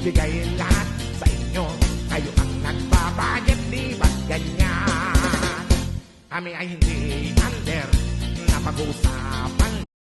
bibigay lahat sa inyo. Kayo ang nagbabayad, di ba't ganyan? Kami ay hindi under na pag-uusapan